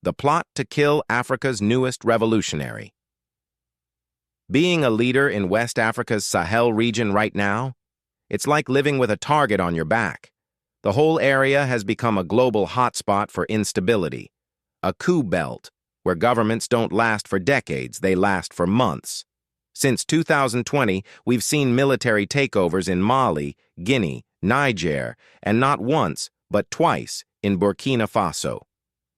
the plot to kill Africa's newest revolutionary. Being a leader in West Africa's Sahel region right now, it's like living with a target on your back. The whole area has become a global hotspot for instability, a coup belt, where governments don't last for decades, they last for months. Since 2020, we've seen military takeovers in Mali, Guinea, Niger, and not once, but twice, in Burkina Faso.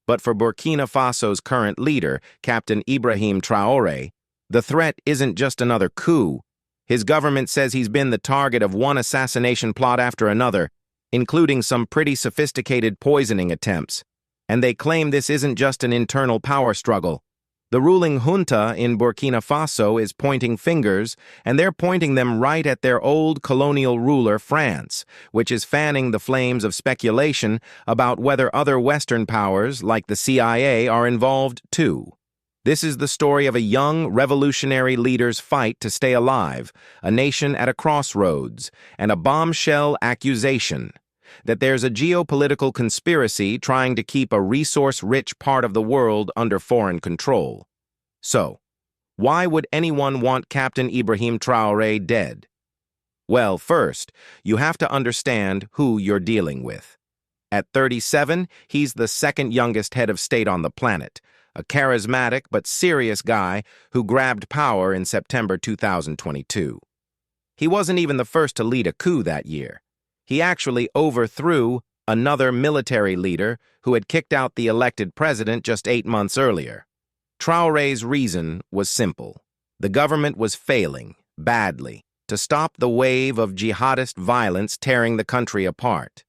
But for Burkina Faso's current leader, Captain Ibrahim Traoré, the threat isn't just another coup. His government says he's been the target of one assassination plot after another, including some pretty sophisticated poisoning attempts. And they claim this isn't just an internal power struggle. The ruling junta in Burkina Faso is pointing fingers, and they're pointing them right at their old colonial ruler, France, which is fanning the flames of speculation about whether other Western powers, like the CIA, are involved too. This is the story of a young, revolutionary leader's fight to stay alive, a nation at a crossroads, and a bombshell accusation that there's a geopolitical conspiracy trying to keep a resource-rich part of the world under foreign control. So, why would anyone want Captain Ibrahim Traoré dead? Well, first, you have to understand who you're dealing with. At 37, he's the second youngest head of state on the planet, a charismatic but serious guy who grabbed power in September 2022. He wasn't even the first to lead a coup that year. He actually overthrew another military leader who had kicked out the elected president just 8 months earlier. Traoré's reason was simple. The government was failing, badly, to stop the wave of jihadist violence tearing the country apart.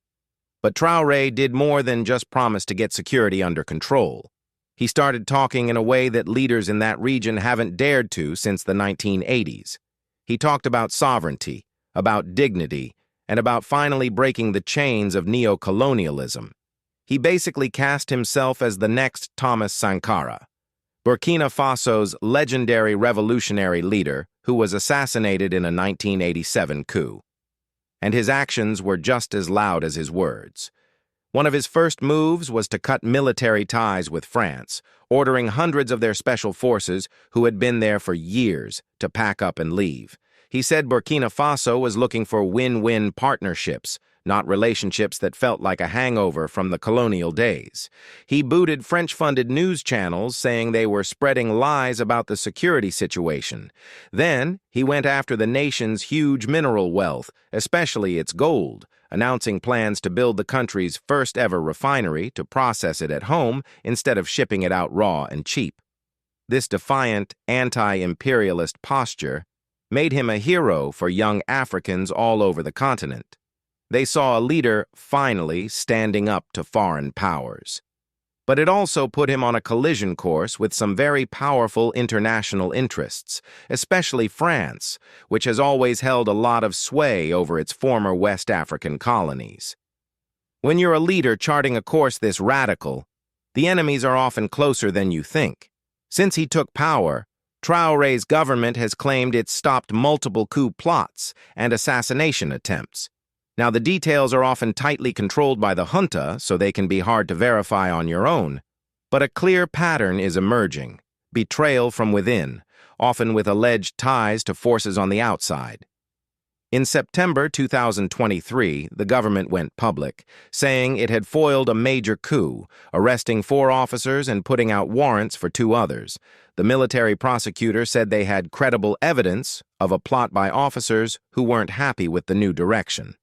But Traoré did more than just promise to get security under control. He started talking in a way that leaders in that region haven't dared to since the 1980s. He talked about sovereignty, about dignity, and about finally breaking the chains of neo-colonialism. He basically cast himself as the next Thomas Sankara, Burkina Faso's legendary revolutionary leader who was assassinated in a 1987 coup. And his actions were just as loud as his words. One of his first moves was to cut military ties with France, ordering hundreds of their special forces who had been there for years to pack up and leave. He said Burkina Faso was looking for win-win partnerships, not relationships that felt like a hangover from the colonial days. He booted French-funded news channels, saying they were spreading lies about the security situation. Then, he went after the nation's huge mineral wealth, especially its gold, announcing plans to build the country's first-ever refinery to process it at home instead of shipping it out raw and cheap. This defiant, anti-imperialist posture made him a hero for young Africans all over the continent. They saw a leader finally standing up to foreign powers. But it also put him on a collision course with some very powerful international interests, especially France, which has always held a lot of sway over its former West African colonies. When you're a leader charting a course this radical, the enemies are often closer than you think. Since he took power, Traoré's government has claimed it's stopped multiple coup plots and assassination attempts. Now, the details are often tightly controlled by the junta, so they can be hard to verify on your own. But a clear pattern is emerging: betrayal from within, often with alleged ties to forces on the outside. In September 2023, the government went public, saying it had foiled a major coup, arresting 4 officers and putting out warrants for 2 others. The military prosecutor said they had credible evidence of a plot by officers who weren't happy with the new direction.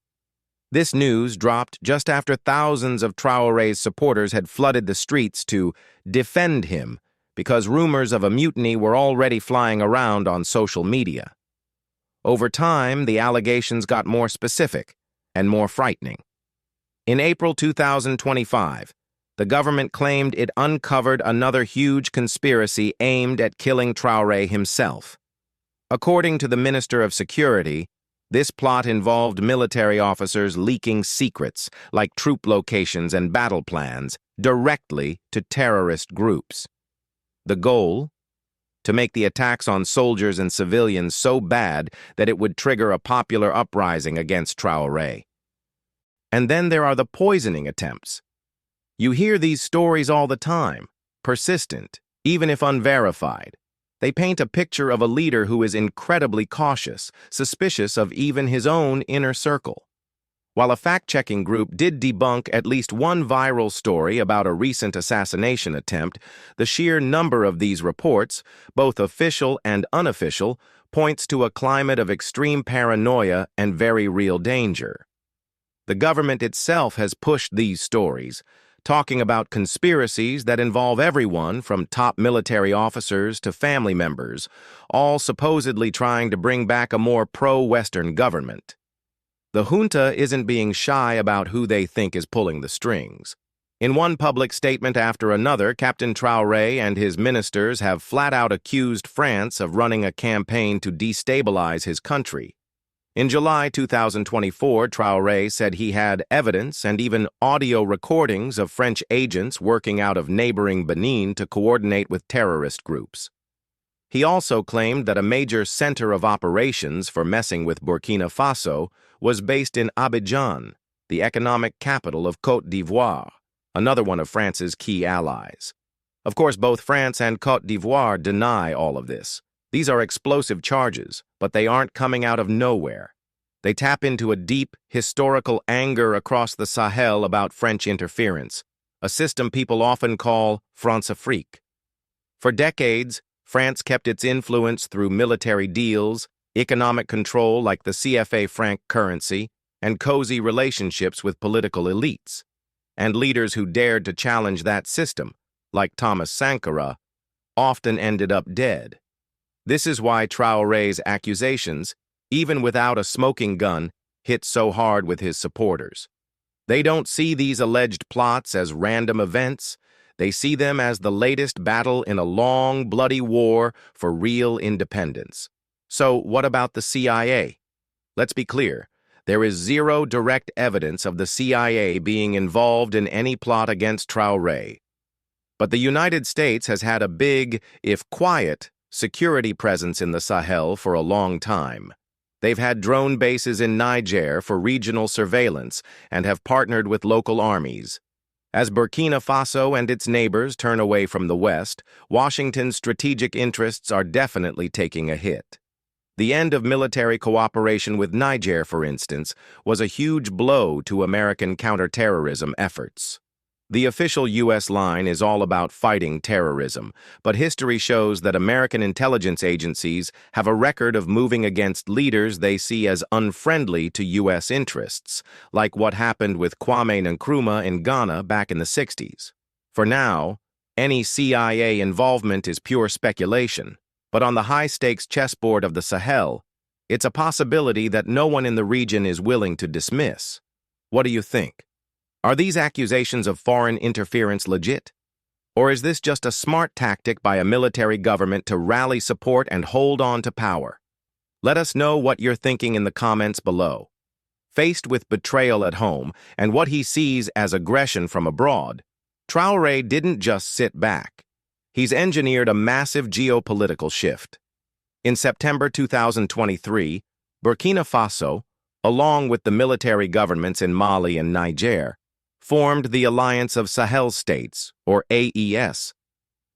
This news dropped just after thousands of Traoré's supporters had flooded the streets to defend him because rumors of a mutiny were already flying around on social media. Over time, the allegations got more specific and more frightening. In April 2025, the government claimed it uncovered another huge conspiracy aimed at killing Traoré himself. According to the Minister of Security, this plot involved military officers leaking secrets, like troop locations and battle plans, directly to terrorist groups. The goal? To make the attacks on soldiers and civilians so bad that it would trigger a popular uprising against Traoré. And then there are the poisoning attempts. You hear these stories all the time. persistent, even if unverified. They paint a picture of a leader who is incredibly cautious, suspicious of even his own inner circle. While a fact-checking group did debunk at least one viral story about a recent assassination attempt, the sheer number of these reports, both official and unofficial, points to a climate of extreme paranoia and very real danger. The government itself has pushed these stories, talking about conspiracies that involve everyone from top military officers to family members, all supposedly trying to bring back a more pro-Western government. The junta isn't being shy about who they think is pulling the strings. In one public statement after another, Captain Traoré and his ministers have flat-out accused France of running a campaign to destabilize his country. In July 2024, Traoré said he had evidence and even audio recordings of French agents working out of neighboring Benin to coordinate with terrorist groups. He also claimed that a major center of operations for messing with Burkina Faso was based in Abidjan, the economic capital of Côte d'Ivoire, another one of France's key allies. Of course, both France and Côte d'Ivoire deny all of this. These are explosive charges, but they aren't coming out of nowhere. They tap into a deep, historical anger across the Sahel about French interference, a system people often call France-Afrique. For decades, France kept its influence through military deals, economic control like the CFA franc currency, and cozy relationships with political elites. And leaders who dared to challenge that system, like Thomas Sankara, often ended up dead. This is why Traoré's accusations, even without a smoking gun, hit so hard with his supporters. They don't see these alleged plots as random events. They see them as the latest battle in a long, bloody war for real independence. So what about the CIA? Let's be clear. There is zero direct evidence of the CIA being involved in any plot against Traoré. But the United States has had a big, if quiet, security presence in the Sahel for a long time. They've had drone bases in Niger for regional surveillance and have partnered with local armies. As Burkina Faso and its neighbors turn away from the West, Washington's strategic interests are definitely taking a hit. The end of military cooperation with Niger, for instance, was a huge blow to American counterterrorism efforts. The official U.S. line is all about fighting terrorism, but history shows that American intelligence agencies have a record of moving against leaders they see as unfriendly to U.S. interests, like what happened with Kwame Nkrumah in Ghana back in the 60s. For now, any CIA involvement is pure speculation, but on the high-stakes chessboard of the Sahel, it's a possibility that no one in the region is willing to dismiss. What do you think? Are these accusations of foreign interference legit? Or is this just a smart tactic by a military government to rally support and hold on to power? Let us know what you're thinking in the comments below. Faced with betrayal at home and what he sees as aggression from abroad, Traoré didn't just sit back. He's engineered a massive geopolitical shift. In September 2023, Burkina Faso, along with the military governments in Mali and Niger, formed the Alliance of Sahel States, or AES.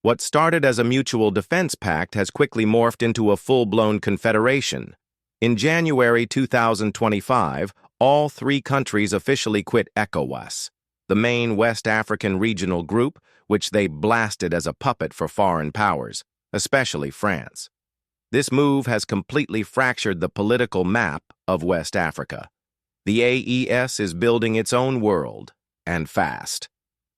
What started as a mutual defense pact has quickly morphed into a full-blown confederation. In January 2025, all three countries officially quit ECOWAS, the main West African regional group, which they blasted as a puppet for foreign powers, especially France. This move has completely fractured the political map of West Africa. The AES is building its own world, and fast.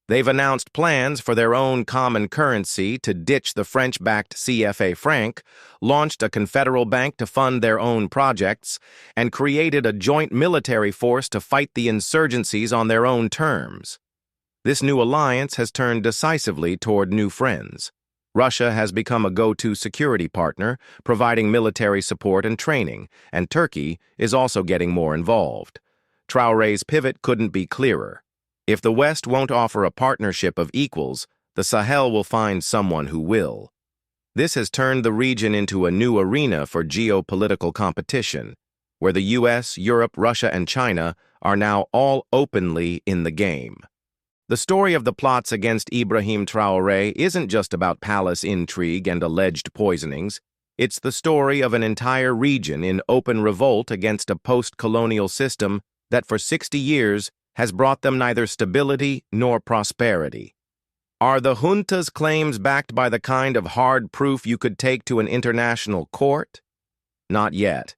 They've announced plans for their own common currency to ditch the French-backed CFA franc, launched a confederal bank to fund their own projects, and created a joint military force to fight the insurgencies on their own terms. This new alliance has turned decisively toward new friends. Russia has become a go-to security partner, providing military support and training, and Turkey is also getting more involved. Traoré's pivot couldn't be clearer. If the West won't offer a partnership of equals, the Sahel will find someone who will. This has turned the region into a new arena for geopolitical competition, where the US, Europe, Russia, and China are now all openly in the game. The story of the plots against Ibrahim Traoré isn't just about palace intrigue and alleged poisonings. It's the story of an entire region in open revolt against a post-colonial system that for 60 years has brought them neither stability nor prosperity. Are the junta's claims backed by the kind of hard proof you could take to an international court? Not yet.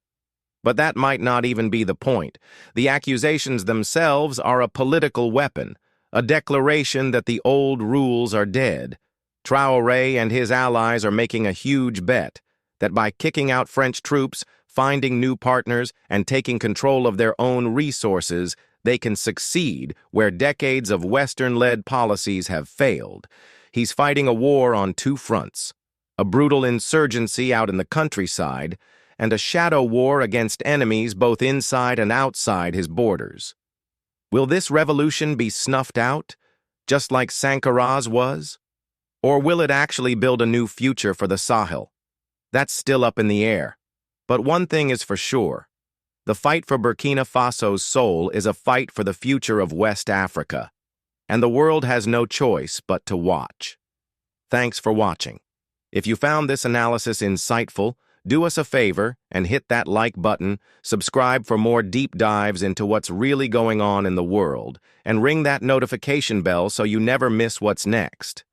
But that might not even be the point. The accusations themselves are a political weapon, a declaration that the old rules are dead. Traoré and his allies are making a huge bet that by kicking out French troops, finding new partners, and taking control of their own resources, they can succeed where decades of Western-led policies have failed. He's fighting a war on two fronts, a brutal insurgency out in the countryside, and a shadow war against enemies both inside and outside his borders. Will this revolution be snuffed out, just like Sankara's was? Or will it actually build a new future for the Sahel? That's still up in the air. But one thing is for sure. The fight for Burkina Faso's soul is a fight for the future of West Africa. And the world has no choice but to watch. Thanks for watching. If you found this analysis insightful, do us a favor and hit that like button, subscribe for more deep dives into what's really going on in the world, and ring that notification bell so you never miss what's next.